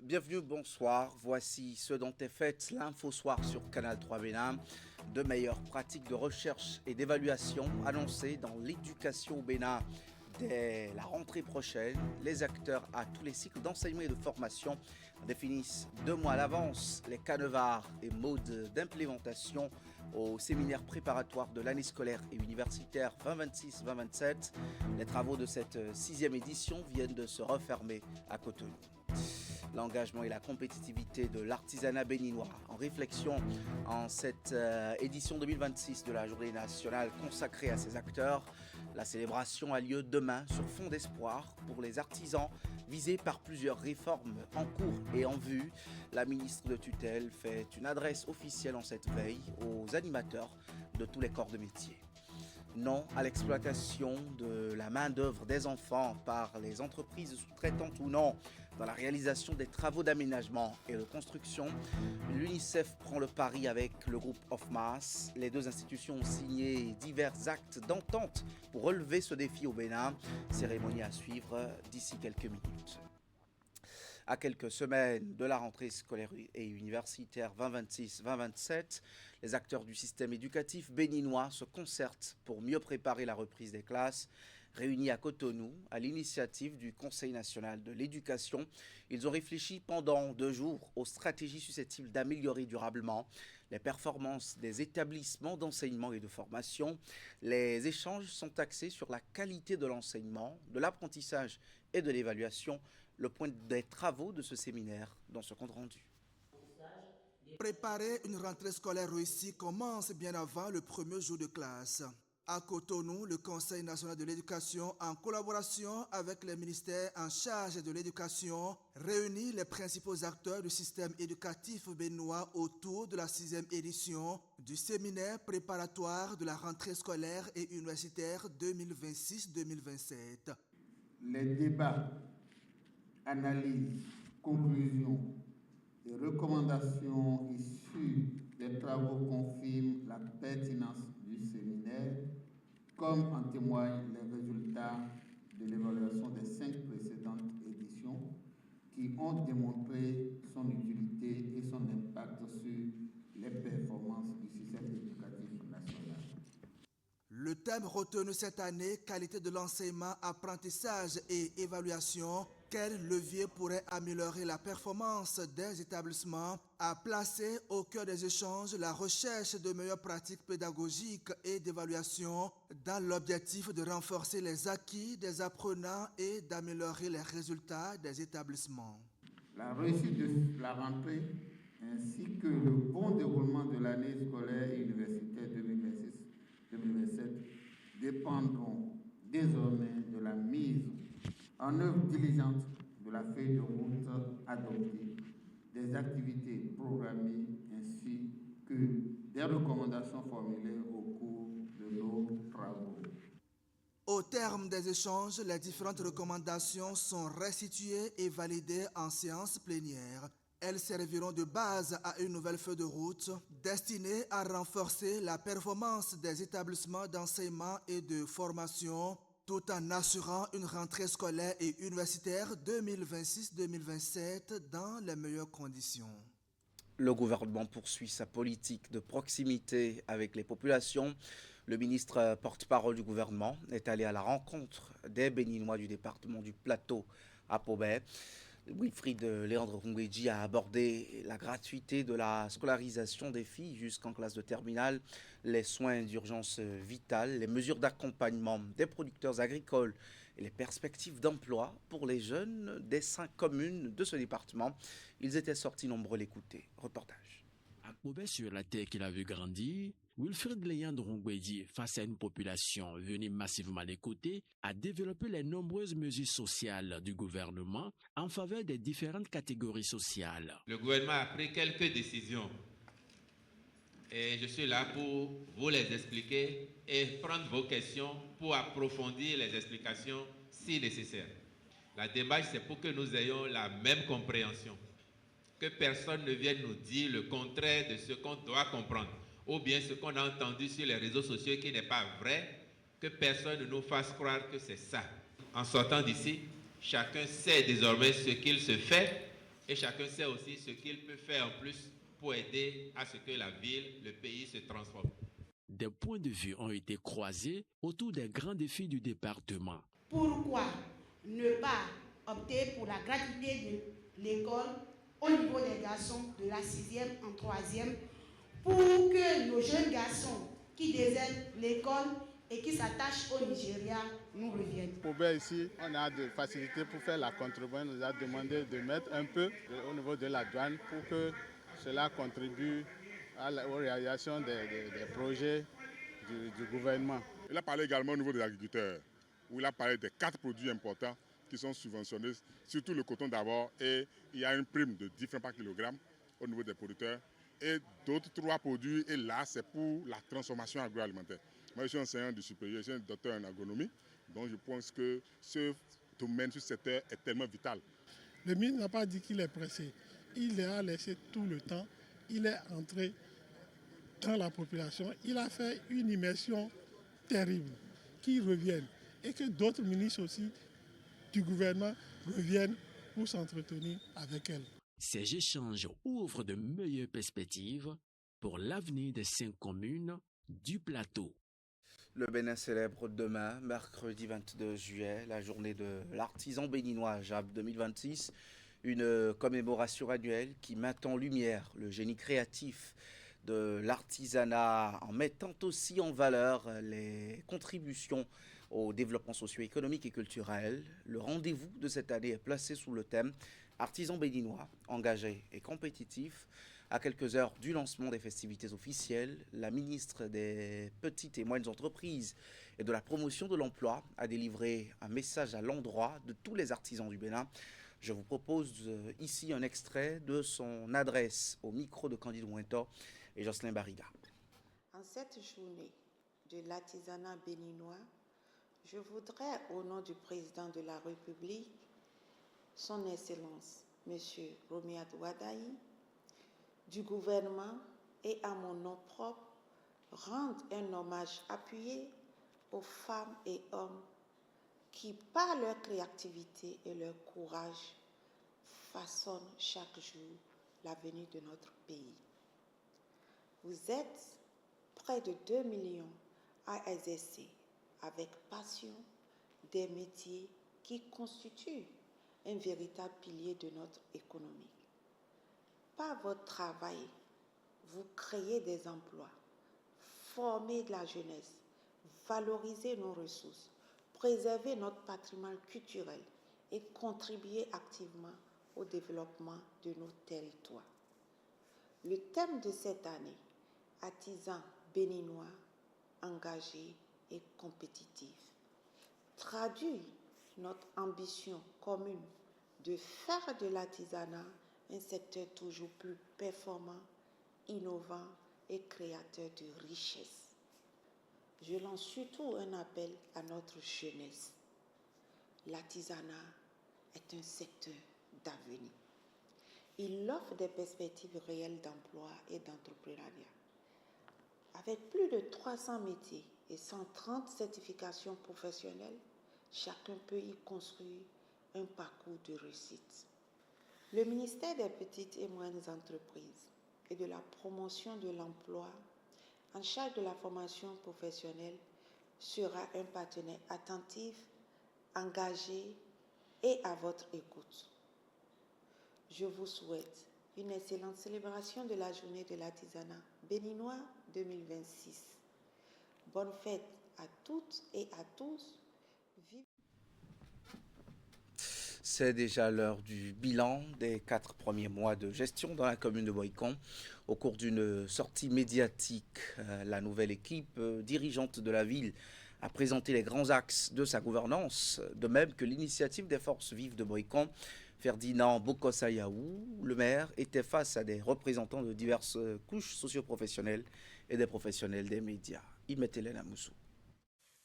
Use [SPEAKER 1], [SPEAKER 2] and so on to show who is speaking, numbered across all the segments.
[SPEAKER 1] Bienvenue, bonsoir. Voici ce dont est faite l'info soir sur Canal 3 Bénin. De meilleures pratiques de recherche et d'évaluation annoncées dans l'éducation au Bénin. Dès la rentrée prochaine, les acteurs à tous les cycles d'enseignement et de formation définissent 2 mois à l'avance les canevars et modes d'implémentation au séminaire préparatoire de l'année scolaire et universitaire 2026-2027. Les travaux de cette 6e édition viennent de se refermer à Cotonou. L'engagement et la compétitivité de l'artisanat béninois en réflexion en cette édition 2026 de la Journée nationale consacrée à ces acteurs. La célébration a lieu demain sur fond d'espoir pour les artisans visés par plusieurs réformes en cours et en vue. La ministre de tutelle fait une adresse officielle en cette veille aux animateurs de tous les corps de métier. Non à l'exploitation de la main-d'œuvre des enfants par les entreprises sous-traitantes ou non dans la réalisation des travaux d'aménagement et de construction. L'UNICEF prend le pari avec le groupe OFMAS. Les deux institutions ont signé divers actes d'entente pour relever ce défi au Bénin. Cérémonie à suivre d'ici quelques minutes. À quelques semaines de la rentrée scolaire et universitaire 2026-2027, les acteurs du système éducatif béninois se concertent pour mieux préparer la reprise des classes. Réunis à Cotonou, à l'initiative du Conseil national de l'éducation, ils ont réfléchi pendant 2 jours aux stratégies susceptibles d'améliorer durablement les performances des établissements d'enseignement et de formation. Les échanges sont axés sur la qualité de l'enseignement, de l'apprentissage et de l'évaluation, le point des travaux de ce séminaire dans ce compte rendu.
[SPEAKER 2] Préparer une rentrée scolaire réussie commence bien avant le premier jour de classe. À Cotonou, le Conseil national de l'éducation, en collaboration avec les ministères en charge de l'éducation, réunit les principaux acteurs du système éducatif béninois autour de la 6e édition du séminaire préparatoire de la rentrée scolaire et universitaire 2026-2027.
[SPEAKER 3] Les débats, analyses, conclusions et recommandations issues des travaux confirment la pertinence du séminaire, comme en témoignent les résultats de l'évaluation des 5 précédentes éditions qui ont démontré son utilité et son impact sur les performances du système éducatif national.
[SPEAKER 2] Le thème retenu cette année, qualité de l'enseignement, apprentissage et évaluation, quel levier pourrait améliorer la performance des établissements, a placé au cœur des échanges la recherche de meilleures pratiques pédagogiques et d'évaluation dans l'objectif de renforcer les acquis des apprenants et d'améliorer les résultats des établissements.
[SPEAKER 3] La réussite de la rentrée ainsi que le bon déroulement de l'année scolaire et universitaire 2026-2027 dépendront désormais de la mise en œuvre diligente de la feuille de route adoptée, des activités programmées ainsi que des recommandations formulées au cours de nos travaux.
[SPEAKER 2] Au terme des échanges, les différentes recommandations sont restituées et validées en séance plénière. Elles serviront de base à une nouvelle feuille de route destinée à renforcer la performance des établissements d'enseignement et de formation tout en assurant une rentrée scolaire et universitaire 2026-2027 dans les meilleures conditions.
[SPEAKER 1] Le gouvernement poursuit sa politique de proximité avec les populations. Le ministre porte-parole du gouvernement est allé à la rencontre des Béninois du département du Plateau à Pobet. Wilfried Léandre Rungweji a abordé la gratuité de la scolarisation des filles jusqu'en classe de terminale, les soins d'urgence vitale, les mesures d'accompagnement des producteurs agricoles et les perspectives d'emploi pour les jeunes des 5 communes de ce département. Ils étaient sortis nombreux l'écouter. Reportage.
[SPEAKER 4] À Pobet, sur la terre qu'il a vu grandir, Wilfried Léandre Rungweji, face à une population venue massivement l'écouter, a développé les nombreuses mesures sociales du gouvernement en faveur des différentes catégories sociales.
[SPEAKER 5] Le gouvernement a pris quelques décisions et je suis là pour vous les expliquer et prendre vos questions pour approfondir les explications si nécessaire. La démarche, c'est pour que nous ayons la même compréhension, que personne ne vienne nous dire le contraire de ce qu'on doit comprendre, ou bien ce qu'on a entendu sur les réseaux sociaux qui n'est pas vrai, que personne ne nous fasse croire que c'est ça. En sortant d'ici, chacun sait désormais ce qu'il se fait Et chacun sait aussi ce qu'il peut faire en plus pour aider à ce que la ville, le pays se transforme.
[SPEAKER 4] Des points de vue ont été croisés autour des grands défis du département.
[SPEAKER 6] Pourquoi ne pas opter pour la gratuité de l'école au niveau des garçons de la 6e en 3e pour que nos jeunes garçons qui désertent l'école et qui s'attachent au Nigeria nous reviennent.
[SPEAKER 7] Pour ici, on a des facilités pour faire la contrebande. On nous a demandé de mettre un peu au niveau de la douane pour que cela contribue aux réalisations des projets du gouvernement.
[SPEAKER 8] Il a parlé également au niveau des agriculteurs, où il a parlé des 4 produits importants qui sont subventionnés, surtout le coton d'abord, et il y a une prime de 10 francs par kilogramme au niveau des producteurs, et d'autres 3 produits, et là c'est pour la transformation agroalimentaire. Moi je suis enseignant du supérieur, je suis un docteur en agronomie, donc je pense que ce domaine, ce secteur est tellement vital.
[SPEAKER 9] Le ministre n'a pas dit qu'il est pressé, il a laissé tout le temps, il est entré dans la population, il a fait une immersion terrible, qu'ils reviennent et que d'autres ministres aussi du gouvernement reviennent pour s'entretenir avec elle.
[SPEAKER 4] Ces échanges ouvrent de meilleures perspectives pour l'avenir des 5 communes du plateau.
[SPEAKER 1] Le Bénin célèbre demain, mercredi 22 juillet, la journée de l'artisan béninois JAB 2026, une commémoration annuelle qui met en lumière le génie créatif de l'artisanat en mettant aussi en valeur les contributions au développement socio-économique et culturel. Le rendez-vous de cette année est placé sous le thème « Artisans béninois, engagés et compétitifs ». À quelques heures du lancement des festivités officielles, la ministre des Petites et Moyennes Entreprises et de la Promotion de l'Emploi a délivré un message à l'endroit de tous les artisans du Bénin. Je vous propose ici un extrait de son adresse au micro de Candide Ouinto et Jocelyn Barriga.
[SPEAKER 10] En cette journée de l'artisanat béninois, je voudrais, au nom du président de la République, son Excellence, M. Romiat Wadaï, du gouvernement et à mon nom propre, rendre un hommage appuyé aux femmes et hommes qui, par leur créativité et leur courage, façonnent chaque jour l'avenir de notre pays. Vous êtes près de 2 millions à exercer avec passion des métiers qui constituent un véritable pilier de notre économie. Par votre travail, vous créez des emplois, formez de la jeunesse, valorisez nos ressources, préservez notre patrimoine culturel et contribuez activement au développement de nos territoires. Le thème de cette année, artisans béninois, engagés et compétitifs, traduit notre ambition commune de faire de l'artisanat un secteur toujours plus performant, innovant et créateur de richesses. Je lance surtout un appel à notre jeunesse. L'artisanat est un secteur d'avenir. Il offre des perspectives réelles d'emploi et d'entrepreneuriat. Avec plus de 300 métiers et 130 certifications professionnelles, chacun peut y construire un parcours de réussite. Le ministère des Petites et Moyennes Entreprises et de la Promotion de l'Emploi, en charge de la formation professionnelle, sera un partenaire attentif, engagé et à votre écoute. Je vous souhaite une excellente célébration de la journée de l'artisanat béninois 2026. Bonne fête à toutes et à tous.
[SPEAKER 1] C'est déjà l'heure du bilan des 4 premiers mois de gestion dans la commune de Boïcon. Au cours d'une sortie médiatique, la nouvelle équipe dirigeante de la ville a présenté les grands axes de sa gouvernance, de même que l'initiative des forces vives de Boïcon. Ferdinand Bokosayaou, le maire, était face à des représentants de diverses couches socio-professionnelles et des professionnels des médias. Imet Hélène Amoussou.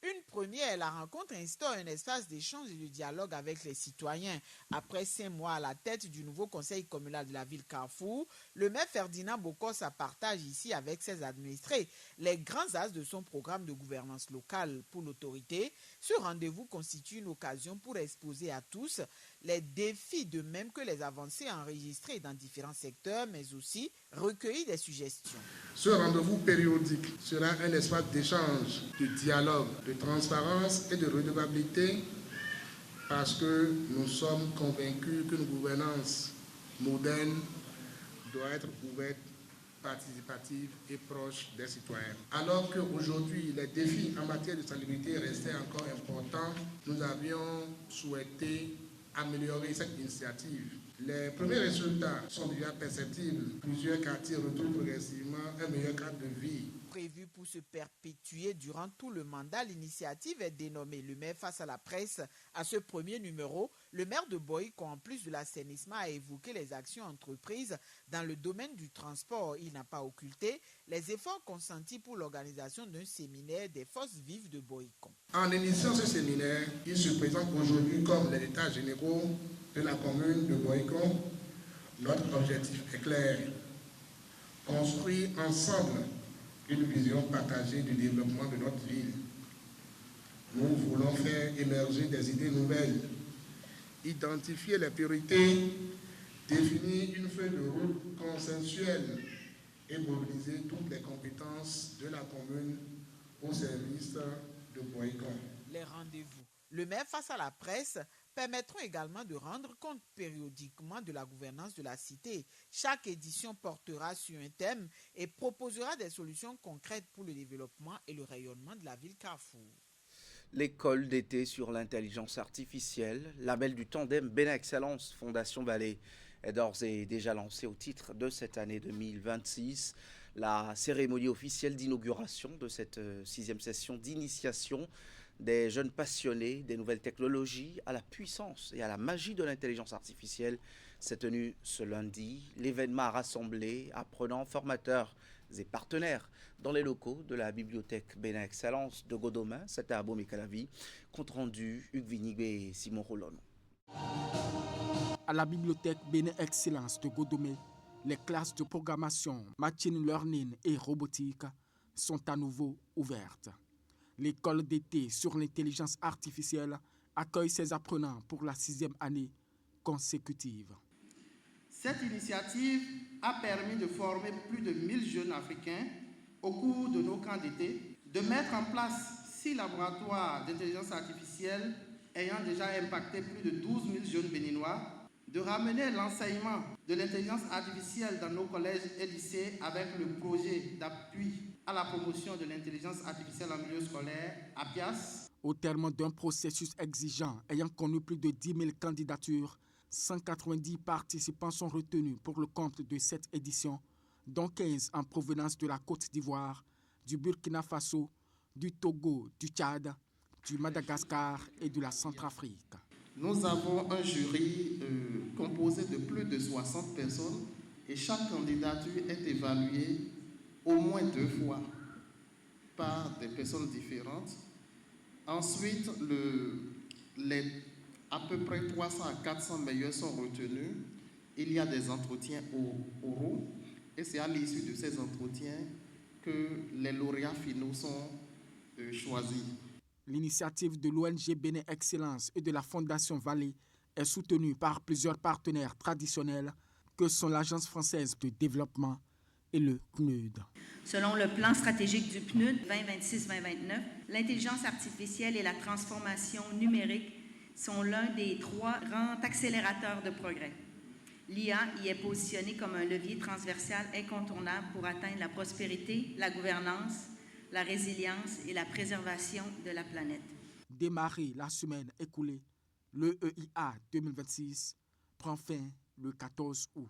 [SPEAKER 11] Une premier, la rencontre instaure un espace d'échange et de dialogue avec les citoyens. Après 5 mois à la tête du nouveau conseil communal de la ville Carrefour, le maire Ferdinand Bokossa partage ici avec ses administrés les grands axes de son programme de gouvernance locale pour l'autorité. Ce rendez-vous constitue une occasion pour exposer à tous les défis, de même que les avancées enregistrées dans différents secteurs, mais aussi recueillir des suggestions.
[SPEAKER 12] Ce rendez-vous périodique sera un espace d'échange, de dialogue, de transparence et de redevabilité parce que nous sommes convaincus qu'une gouvernance moderne doit être ouverte, participative et proche des citoyens. Alors qu'aujourd'hui, les défis en matière de salubrité restaient encore importants, nous avions souhaité améliorer cette initiative. Les premiers résultats sont déjà perceptibles. Plusieurs quartiers retrouvent progressivement un meilleur cadre de vie.
[SPEAKER 11] Prévu pour se perpétuer durant tout le mandat, l'initiative est dénommée Le maire face à la presse. À ce premier numéro, le maire de Boïko, en plus de l'assainissement, a évoqué les actions entreprises dans le domaine du transport. Il n'a pas occulté les efforts consentis pour l'organisation d'un séminaire des forces vives de Boïko.
[SPEAKER 12] En initiant ce séminaire, il se présente aujourd'hui comme les états généraux de la commune de Boïko. Notre objectif est clair: construire ensemble une vision partagée du développement de notre ville. Nous voulons faire émerger des idées nouvelles, identifier les priorités, définir une feuille de route consensuelle et mobiliser toutes les compétences de la commune au service de Boïko.
[SPEAKER 11] Les rendez-vous, le maire face à la presse, permettront également de rendre compte périodiquement de la gouvernance de la cité. Chaque édition portera sur un thème et proposera des solutions concrètes pour le développement et le rayonnement de la ville Carrefour.
[SPEAKER 1] L'école d'été sur l'intelligence artificielle, label du tandem Bénin Excellence Fondation Vallée, est d'ores et déjà lancée au titre de cette année 2026. La cérémonie officielle d'inauguration de cette 6e session d'initiation des jeunes passionnés des nouvelles technologies à la puissance et à la magie de l'intelligence artificielle s'est tenue ce lundi. L'événement a rassemblé apprenants, formateurs et partenaires dans les locaux de la bibliothèque Bénin Excellence de Godomain. C'était à Bomé-Calavi. Compte rendu, Hugues Vinigbe et Simon Rolon.
[SPEAKER 13] À la bibliothèque Bénin Excellence de Godomé, les classes de programmation, machine learning et robotique sont à nouveau ouvertes. L'école d'été sur l'intelligence artificielle accueille ses apprenants pour la 6e année consécutive.
[SPEAKER 14] Cette initiative a permis de former plus de 1000 jeunes Africains au cours de nos camps d'été, de mettre en place 6 laboratoires d'intelligence artificielle ayant déjà impacté plus de 12 000 jeunes béninois, de ramener l'enseignement de l'intelligence artificielle dans nos collèges et lycées avec le projet d'appui à la promotion de l'intelligence artificielle en milieu scolaire, APIAS.
[SPEAKER 13] Au terme d'un processus exigeant ayant connu plus de 10 000 candidatures, 190 participants sont retenus pour le compte de cette édition, dont 15 en provenance de la Côte d'Ivoire, du Burkina Faso, du Togo, du Tchad, du Madagascar et de la Centrafrique.
[SPEAKER 14] Nous avons un jury composé de plus de 60 personnes et chaque candidature est évaluée au moins 2 fois par des personnes différentes. Ensuite, les à peu près 300 à 400 meilleurs sont retenus. Il y a des entretiens oraux et c'est à l'issue de ces entretiens que les lauréats finaux sont choisis.
[SPEAKER 13] L'initiative de l'ONG Bénin Excellence et de la Fondation Vallée est soutenue par plusieurs partenaires traditionnels que sont l'Agence française de développement et le PNUD.
[SPEAKER 15] Selon le plan stratégique du PNUD 2026-2029, l'intelligence artificielle et la transformation numérique sont l'un des 3 grands accélérateurs de progrès. L'IA y est positionnée comme un levier transversal incontournable pour atteindre la prospérité, la gouvernance, la résilience et la préservation de la planète.
[SPEAKER 13] Démarré la semaine écoulée, le EIA 2026 prend fin le 14 août.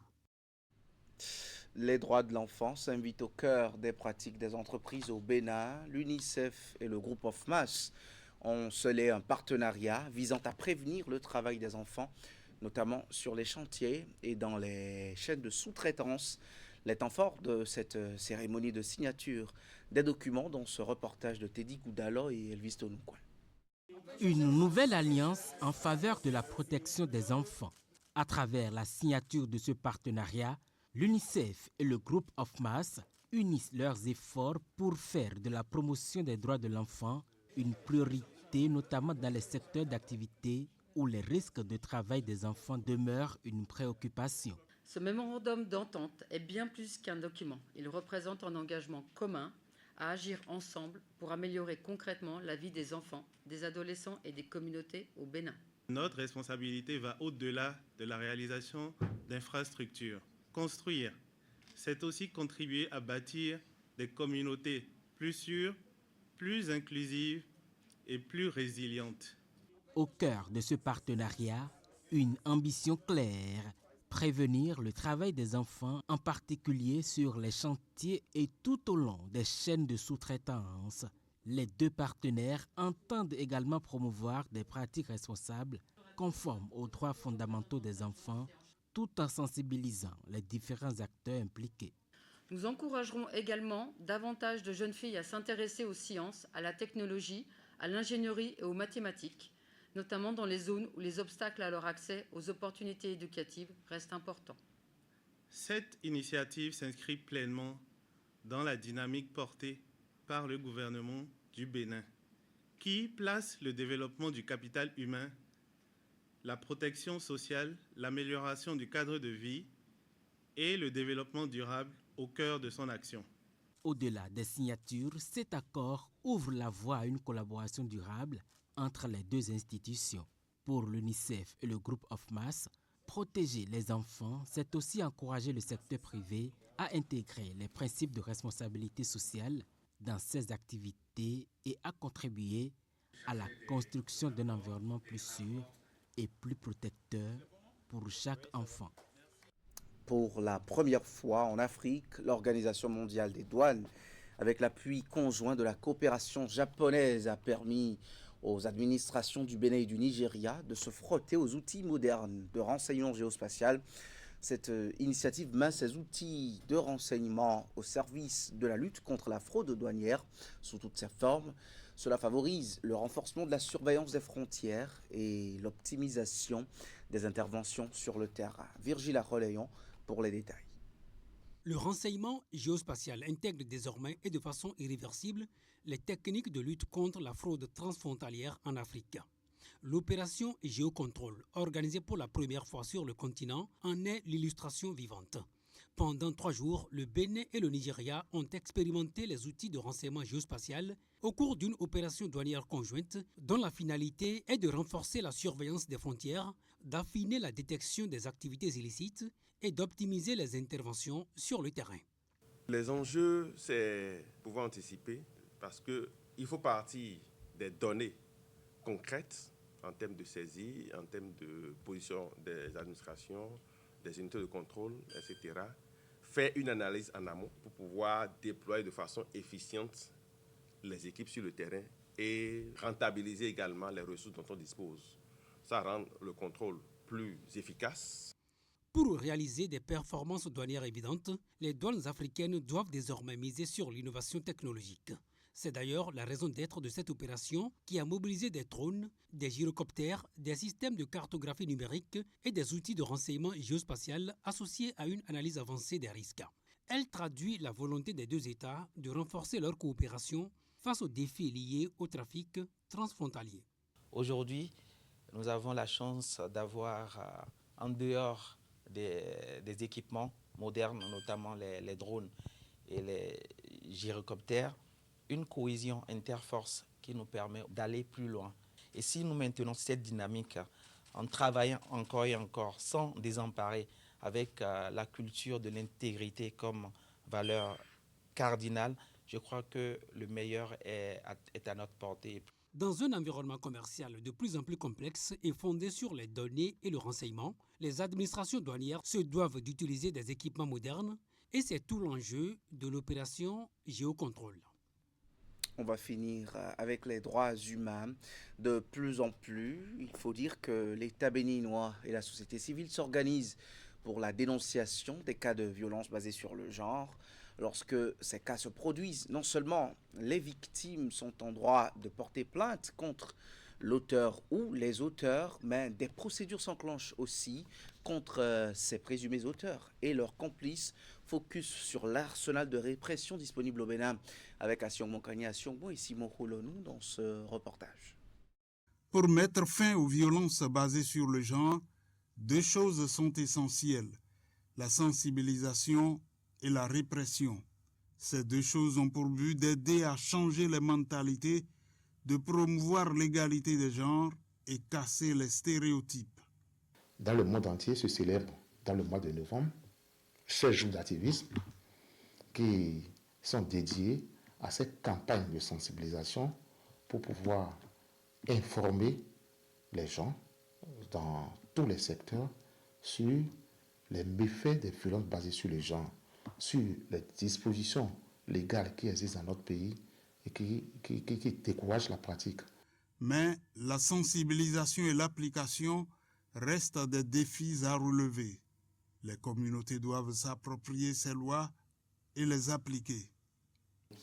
[SPEAKER 1] Les droits de l'enfant s'invitent au cœur des pratiques des entreprises au Bénin. L'UNICEF et le groupe of Mass ont scellé un partenariat visant à prévenir le travail des enfants, notamment sur les chantiers et dans les chaînes de sous-traitance. Les temps forts de cette cérémonie de signature des documents dans ce reportage de Teddy Goudalo et Elvis Tonoukouin.
[SPEAKER 13] Une nouvelle alliance en faveur de la protection des enfants. À travers la signature de ce partenariat, l'UNICEF et le groupe OFMAS unissent leurs efforts pour faire de la promotion des droits de l'enfant une priorité, notamment dans les secteurs d'activité où les risques de travail des enfants demeurent une préoccupation.
[SPEAKER 16] Ce mémorandum d'entente est bien plus qu'un document. Il représente un engagement commun à agir ensemble pour améliorer concrètement la vie des enfants, des adolescents et des communautés au Bénin.
[SPEAKER 17] Notre responsabilité va au-delà de la réalisation d'infrastructures. Construire, c'est aussi contribuer à bâtir des communautés plus sûres, plus inclusives et plus résilientes.
[SPEAKER 13] Au cœur de ce partenariat, une ambition claire, prévenir le travail des enfants, en particulier sur les chantiers et tout au long des chaînes de sous-traitance. Les deux partenaires entendent également promouvoir des pratiques responsables conformes aux droits fondamentaux des enfants, tout en sensibilisant les différents acteurs impliqués.
[SPEAKER 16] Nous encouragerons également davantage de jeunes filles à s'intéresser aux sciences, à la technologie, à l'ingénierie et aux mathématiques, notamment dans les zones où les obstacles à leur accès aux opportunités éducatives restent importants.
[SPEAKER 17] Cette initiative s'inscrit pleinement dans la dynamique portée par le gouvernement du Bénin, qui place le développement du capital humain, la protection sociale, l'amélioration du cadre de vie et le développement durable au cœur de son action.
[SPEAKER 13] Au-delà des signatures, cet accord ouvre la voie à une collaboration durable entre les deux institutions. Pour l'UNICEF et le groupe OFMAS, protéger les enfants, c'est aussi encourager le secteur privé à intégrer les principes de responsabilité sociale dans ses activités et à contribuer à la construction d'un environnement plus sûr et plus protecteur pour chaque enfant.
[SPEAKER 1] Pour la première fois en Afrique, l'Organisation mondiale des douanes, avec l'appui conjoint de la coopération japonaise, a permis aux administrations du Bénin et du Nigeria de se frotter aux outils modernes de renseignement géospatial. Cette initiative met ces outils de renseignement au service de la lutte contre la fraude douanière sous toutes ses formes. Cela favorise le renforcement de la surveillance des frontières et l'optimisation des interventions sur le terrain. Virgile Reléon pour les détails.
[SPEAKER 18] Le renseignement géospatial intègre désormais et de façon irréversible les techniques de lutte contre la fraude transfrontalière en Afrique. L'opération Géocontrôle, organisée pour la première fois sur le continent, en est l'illustration vivante. Pendant 3 jours, le Bénin et le Nigeria ont expérimenté les outils de renseignement géospatial au cours d'une opération douanière conjointe dont la finalité est de renforcer la surveillance des frontières, d'affiner la détection des activités illicites et d'optimiser les interventions sur le terrain.
[SPEAKER 19] Les enjeux, c'est pouvoir anticiper parce qu'il faut partir des données concrètes en termes de saisie, en termes de position des administrations, des unités de contrôle, etc. Faire une analyse en amont pour pouvoir déployer de façon efficiente les équipes sur le terrain et rentabiliser également les ressources dont on dispose. Ça rend le contrôle plus efficace.
[SPEAKER 18] Pour réaliser des performances douanières évidentes, les douanes africaines doivent désormais miser sur l'innovation technologique. C'est d'ailleurs la raison d'être de cette opération qui a mobilisé des drones, des gyrocoptères, des systèmes de cartographie numérique et des outils de renseignement géospatial associés à une analyse avancée des risques. Elle traduit la volonté des deux États de renforcer leur coopération face aux défis liés au trafic transfrontalier.
[SPEAKER 20] Aujourd'hui, nous avons la chance d'avoir en dehors des équipements modernes, notamment les drones et les gyrocoptères, une cohésion interforce qui nous permet d'aller plus loin. Et si nous maintenons cette dynamique en travaillant encore et encore sans désemparer avec la culture de l'intégrité comme valeur cardinale, je crois que le meilleur est à notre portée.
[SPEAKER 18] Dans un environnement commercial de plus en plus complexe et fondé sur les données et le renseignement, les administrations douanières se doivent d'utiliser des équipements modernes et c'est tout l'enjeu de l'opération Géocontrôle.
[SPEAKER 1] On va finir avec les droits humains. De plus en plus, il faut dire que l'État béninois et la société civile s'organisent pour la dénonciation des cas de violence basés sur le genre. Lorsque ces cas se produisent, non seulement les victimes sont en droit de porter plainte contre l'auteur ou les auteurs, mais des procédures s'enclenchent aussi contre ces présumés auteurs et leurs complices. Focus sur l'arsenal de répression disponible au Bénin avec Assiong Monkani, Assiongbo et Simon Khoulonou dans ce reportage.
[SPEAKER 21] Pour mettre fin aux violences basées sur le genre, deux choses sont essentielles, la sensibilisation et la répression. Ces deux choses ont pour but d'aider à changer les mentalités, de promouvoir l'égalité des genres et casser les stéréotypes.
[SPEAKER 12] Dans le monde entier se célèbre dans le mois de novembre 16 jours d'activisme qui sont dédiés à cette campagne de sensibilisation pour pouvoir informer les gens dans tous les secteurs sur les méfaits des violences basées sur les genres, sur les dispositions légales qui existent dans notre pays et qui découragent la pratique.
[SPEAKER 21] Mais la sensibilisation et l'application restent des défis à relever. Les communautés doivent s'approprier ces lois et les appliquer.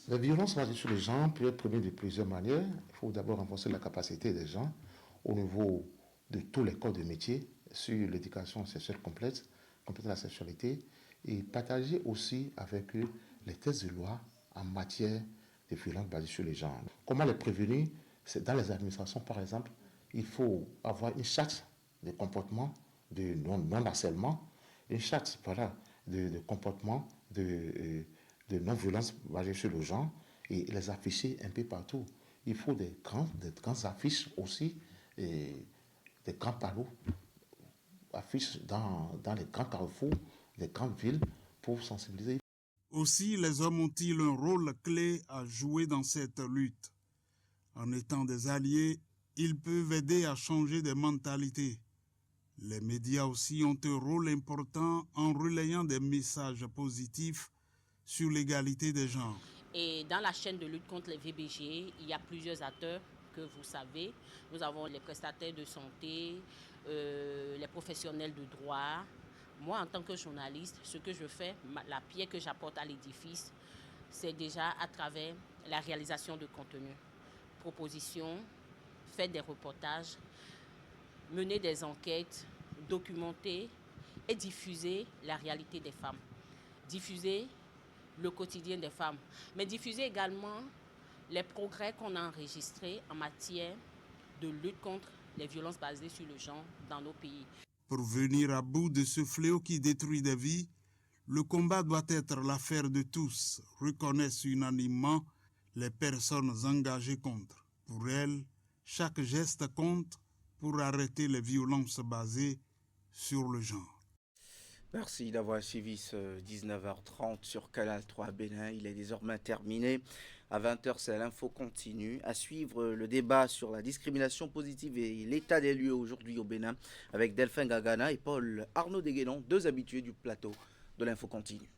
[SPEAKER 12] La violence basée sur les genres peut être prévenue de plusieurs manières. Il faut d'abord renforcer la capacité des gens au niveau de tous les corps de métier sur l'éducation sexuelle complète de la sexualité et partager aussi avec eux les textes de loi en matière de violence basée sur les genres. Comment les prévenir? C'est dans les administrations, par exemple, il faut avoir une charte de comportement de non-harcèlement, une charte de comportement de non-violence basée sur le genre et les afficher un peu partout. Il faut des grandes affiches aussi, et des grands panneaux, affiches dans les grands carrefours, les grandes villes pour sensibiliser.
[SPEAKER 21] Aussi, les hommes ont-ils un rôle clé à jouer dans cette lutte. En étant des alliés, ils peuvent aider à changer des mentalités. Les médias aussi ont un rôle important en relayant des messages positifs sur l'égalité des genres.
[SPEAKER 22] Et dans la chaîne de lutte contre les VBG, il y a plusieurs acteurs que vous savez. Nous avons les prestataires de santé, les professionnels de droit. Moi, en tant que journaliste, ce que je fais, la pierre que j'apporte à l'édifice, c'est déjà à travers la réalisation de contenu, propositions, faire des reportages, mener des enquêtes, documenter et diffuser la réalité des femmes, diffuser le quotidien des femmes, mais diffuser également les progrès qu'on a enregistrés en matière de lutte contre les violences basées sur le genre dans nos pays.
[SPEAKER 21] Pour venir à bout de ce fléau qui détruit des vies, le combat doit être l'affaire de tous, reconnaissent unanimement les personnes engagées contre. Pour elles, chaque geste compte pour arrêter les violences basées sur le genre.
[SPEAKER 1] Merci d'avoir suivi ce 19h30 sur Canal 3 Bénin. Il est désormais terminé. À 20h, c'est l'info continue. À suivre le débat sur la discrimination positive et l'état des lieux aujourd'hui au Bénin avec Delphin Gagana et Paul Arnaud Deguénon, deux habitués du plateau de l'info continue.